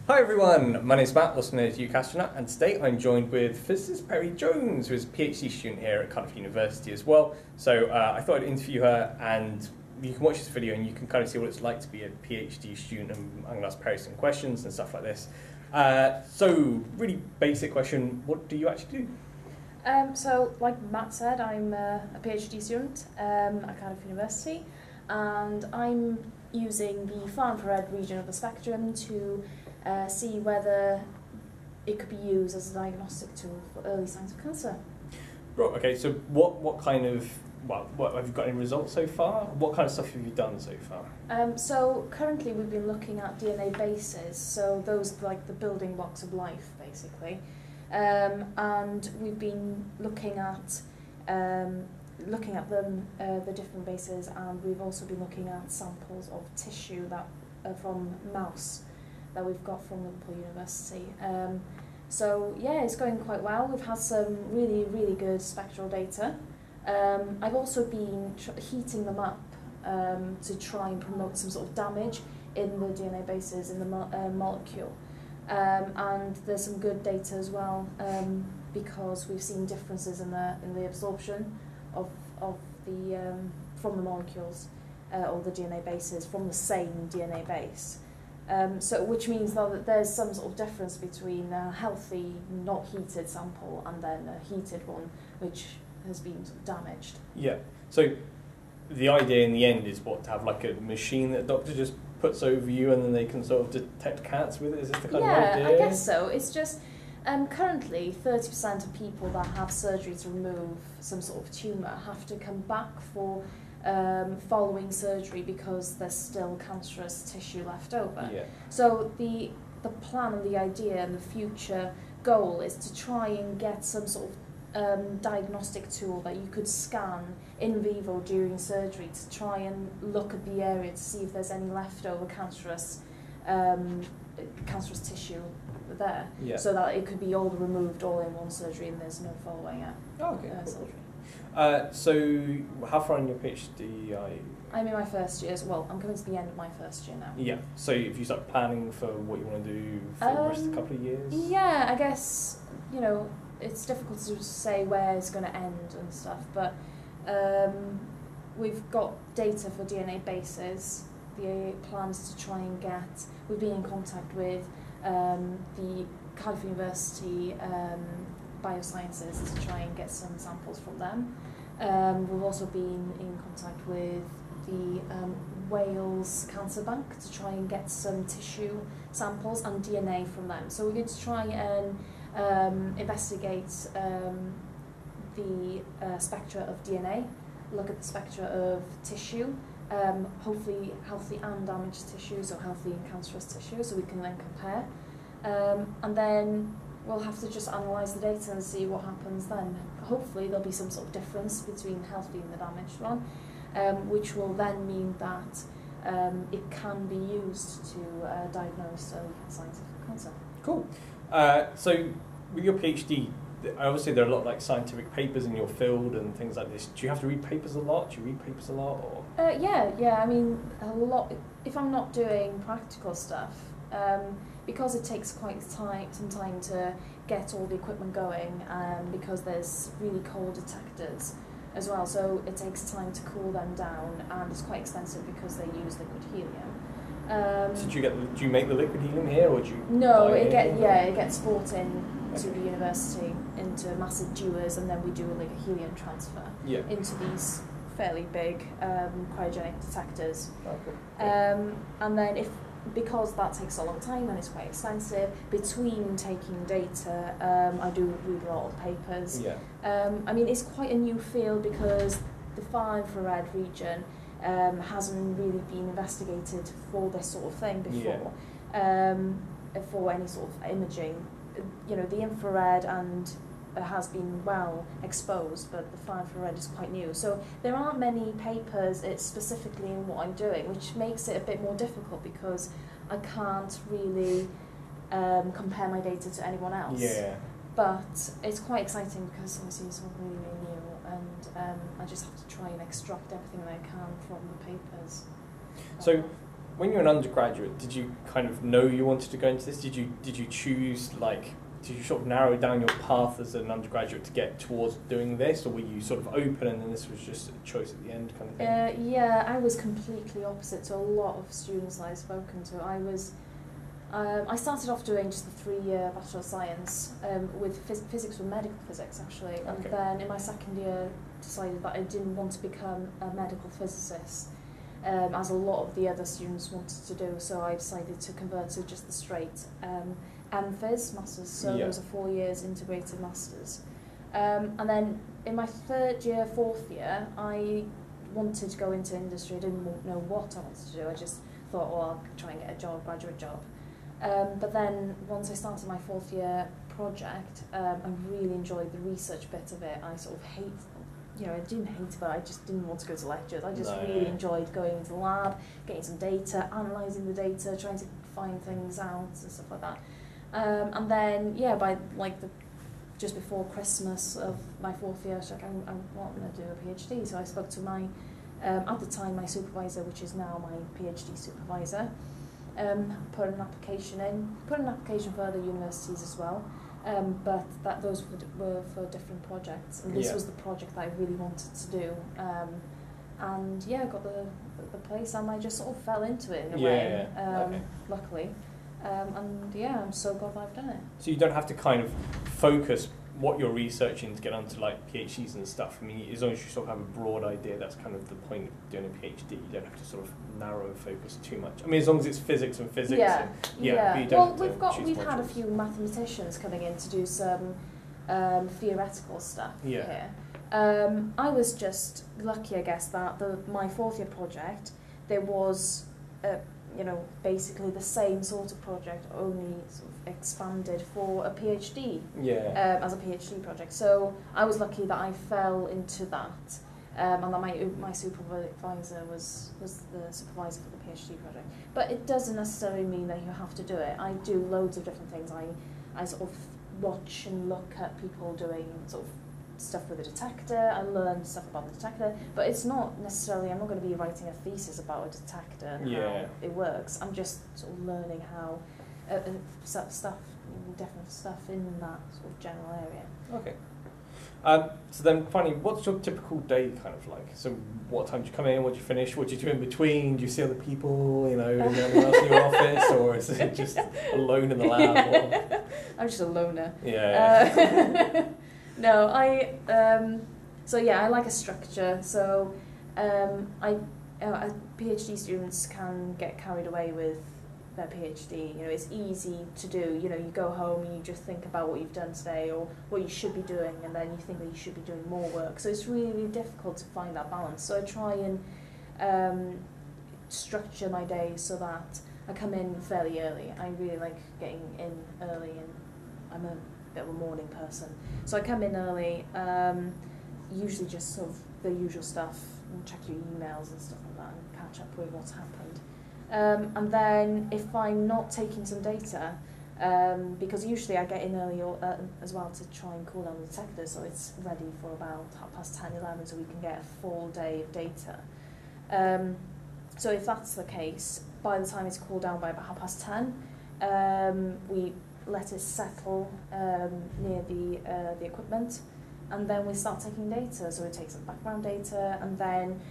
Hi everyone, my name is Matt, also known as UKAstroNut, and today I'm joined with physicist Peri Jones, who is a PhD student here at Cardiff University as well. So I thought I'd interview her, and you can watch this video and you can kind of see what it's like to be a PhD student, and I'm going to ask Peri some questions and stuff like this. So really basic question, what do you actually do? So like Matt said, I'm a PhD student at Cardiff University, and I'm using the far-infrared region of the spectrum to see whether it could be used as a diagnostic tool for early signs of cancer. Right, okay, so what kind of, what have you got any results so far? What kind of stuff have you done so far? So currently we've been looking at DNA bases, so those are like the building blocks of life, basically. And we've been looking at them, the different bases, and we've also been looking at samples of tissue that from mouse that we've got from Liverpool University. So yeah, it's going quite well. We've had some really good spectral data. I've also been heating them up to try and promote some sort of damage in the DNA bases in the molecule. And there's some good data as well, because we've seen differences in the absorption of the from the molecules or the DNA bases from the same DNA base. So which means that there's some sort of difference between a healthy, not heated sample and then a heated one, which has been sort of damaged. Yeah. So the idea in the end is what, to have like a machine that a doctor just puts over you and then they can sort of detect cancer with it? Is this the kind of idea? Yeah, I guess so. It's just currently 30% of people that have surgery to remove some sort of tumour have to come back for following surgery because there's still cancerous tissue left over. Yeah. So the plan and the idea and the future goal is to try and get some sort of diagnostic tool that you could scan in vivo during surgery to try and look at the area to see if there's any leftover cancerous tissue there, Yeah. so that it could be all removed all in one surgery and there's no following up Okay, cool. surgery. So how far in your PhD are you? I'm in my first year, well, I'm coming to the end of my first year now. Yeah. So if you start planning for what you want to do for the rest of the couple of years? Yeah, I guess, you know, it's difficult to say where it's going to end and stuff, but we've got data for DNA bases. The plan is to try and we've been in contact with the Cardiff University Biosciences to try and get some samples from them. We've also been in contact with the Wales Cancer Bank to try and get some tissue samples and DNA from them. So we're going to try and investigate the spectra of DNA, look at the spectra of tissue, hopefully healthy and damaged tissue, so healthy and cancerous tissue, so we can then compare. And then we'll have to just analyse the data and see what happens then. Hopefully there'll be some sort of difference between the healthy and the damaged one, which will then mean that it can be used to diagnose early signs of cancer. Cool. So with your PhD, obviously there are a lot of like scientific papers in your field and things like this. Do you have to read papers a lot? Do you read papers a lot? Or? Yeah. I mean, a lot. If I'm not doing practical stuff, because it takes quite some time to get all the equipment going, because there's really cold detectors as well, so it takes time to cool them down, and it's quite expensive because they use liquid helium. So do you make the liquid helium here, or do you? No, it gets brought in to the university into massive dewars, and then we do like a helium transfer into these fairly big cryogenic detectors. Oh, cool. And then because that takes a long time and it's quite expensive, between taking data, I do read a lot of papers. Yeah. I mean, it's quite a new field because the far-infrared region hasn't really been investigated for this sort of thing before, for any sort of imaging. You know, the infrared has been well exposed, but the far-infrared is quite new. So there aren't many papers specifically in what I'm doing, which makes it a bit more difficult because I can't really compare my data to anyone else. Yeah. But it's quite exciting because obviously it's all really new, and I just have to try and extract everything that I can from the papers. So when you're an undergraduate, did you kind of know you wanted to go into this? Did you choose, like, did you sort of narrow down your path as an undergraduate to get towards doing this, or were you sort of open and then this was just a choice at the end kind of thing? Yeah, I was completely opposite to a lot of students that I've spoken to. I started off doing just the 3-year Bachelor of Science with physics with medical physics, actually. And then in my second year, decided that I didn't want to become a medical physicist, as a lot of the other students wanted to do. So I decided to convert to just the straight MPhys, Masters. So those are 4 years integrated Masters. And then in my 3rd year, 4th year, I wanted to go into industry. I didn't know what I wanted to do. I just thought, well, I'll try and get a job, graduate job. But then once I started my 4th year project, I really enjoyed the research bit of it. I sort of I didn't hate it, but I just didn't want to go to lectures. I just really enjoyed going into the lab, getting some data, analysing the data, trying to find things out and stuff like that. And then, by just before Christmas of my 4th year, I was like, I want to do a PhD. So I spoke to my, at the time, my supervisor, which is now my PhD supervisor. Put an application for other universities as well, but those were for different projects, and this was the project that I really wanted to do, and I got the place, and I just sort of fell into it in a way, luckily, and I'm so glad that I've done it. So you don't have to kind of focus what you're researching to get onto like PhDs and stuff. I mean, as long as you sort of have a broad idea, that's kind of the point of doing a PhD. You don't have to sort of narrow and focus too much. I mean, as long as it's physics and physics. Yeah. But you don't We've had a few mathematicians coming in to do some theoretical stuff here. I was just lucky, I guess, that my 4th year project, there was basically the same sort of project, only sort of expanded for a PhD, as a PhD project. So I was lucky that I fell into that, and that my supervisor was the supervisor for the PhD project. But it doesn't necessarily mean that you have to do it. I do loads of different things. I sort of watch and look at people doing sort of stuff with a detector. I learned stuff about the detector, but it's not necessarily, I'm not going to be writing a thesis about a detector and how it works. I'm just sort of learning how different stuff in that sort of general area. Okay. So then finally, what's your typical day kind of like? So what time do you come in, what do you finish, what do you do in between? Do you see other people, is there anyone else in your office, or is it just alone in the lab? I'm just a loner. No, I like a structure. So, PhD students can get carried away with their PhD. It's easy to do. You go home and you just think about what you've done today or what you should be doing, and then you think that you should be doing more work. So it's really difficult to find that balance. So I try and structure my day so that I come in fairly early. I really like getting in early, and I'm a bit of a morning person. So I come in early, usually just sort of the usual stuff, and check your emails and stuff like that, and catch up with what's happened. And then if I'm not taking some data, because usually I get in early as well to try and cool down the detector, so it's ready for about 10:30, 11, so we can get a full day of data. So if that's the case, by the time it's cooled down by about 10:30, we let it settle near the equipment, and then we start taking data. So it takes some background data, and then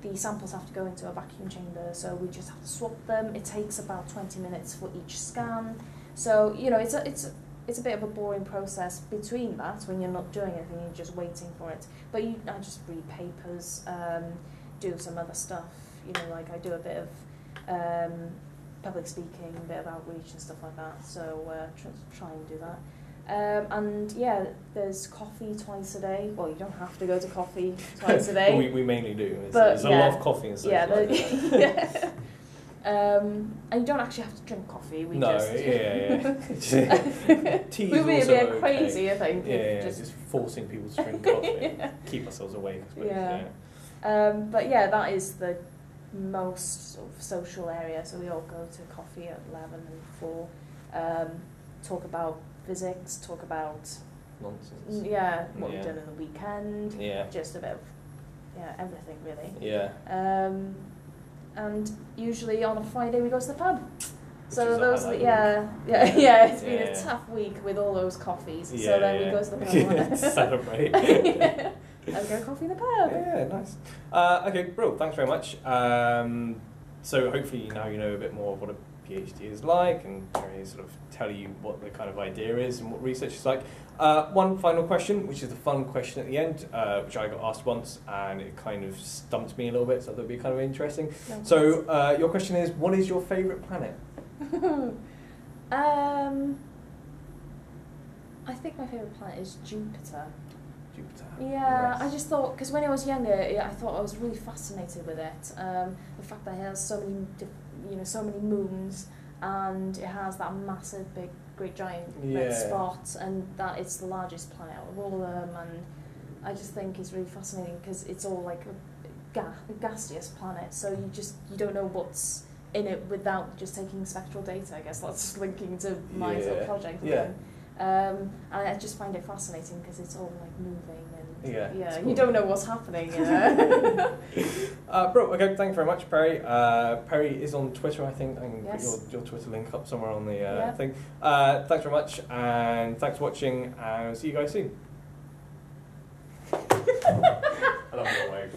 the samples have to go into a vacuum chamber, so we just have to swap them. It takes about 20 minutes for each scan. So it's a bit of a boring process between that when you're not doing anything, you're just waiting for it. But I just read papers, do some other stuff. Like I do a bit of public speaking, a bit of outreach and stuff like that. So try and do that. And there's coffee twice a day. Well, you don't have to go to coffee twice a day. we mainly do. There's a lot of coffee and stuff. And you don't actually have to drink coffee. Tea's we'd be a bit crazy, I think. Just forcing people to drink coffee. Keep ourselves awake, I suppose. But that is the most sort of social area. So we all go to coffee at 11 and 4. Talk about physics, talk about nonsense. What we've done in the weekend. Just a bit of everything really. and usually on a Friday we go to the pub. So Which is those, a it's been a tough week with all those coffees. So then we go to the pub. Celebrate. Yeah. And go coffee in the pub. Yeah, nice. Okay, bro, thanks very much. So hopefully now you know a bit more of what a PhD is like, and sort of tell you what the kind of idea is and what research is like. One final question, which is the fun question at the end, which I got asked once, and it kind of stumped me a little bit, so I thought it'd be kind of interesting. No. So your question is, what is your favourite planet? I think my favourite planet is Jupiter. Jupiter. Yeah, Nice. I just thought, because when I was younger, I thought I was really fascinated with it. The fact that it has so many, so many moons, and it has that massive, big, great giant red spot, and that it's the largest planet out of all of them. And I just think it's really fascinating because it's all like a gaseous planet, so you don't know what's in it without just taking spectral data. I guess that's linking to my sort of project. And I just find it fascinating because it's all like moving and you don't know what's happening. Bro, okay, thank you very much, Peri. Peri is on Twitter, I think. I can put your Twitter link up somewhere on the thing. Thanks very much, and thanks for watching, and see you guys soon. I love your way.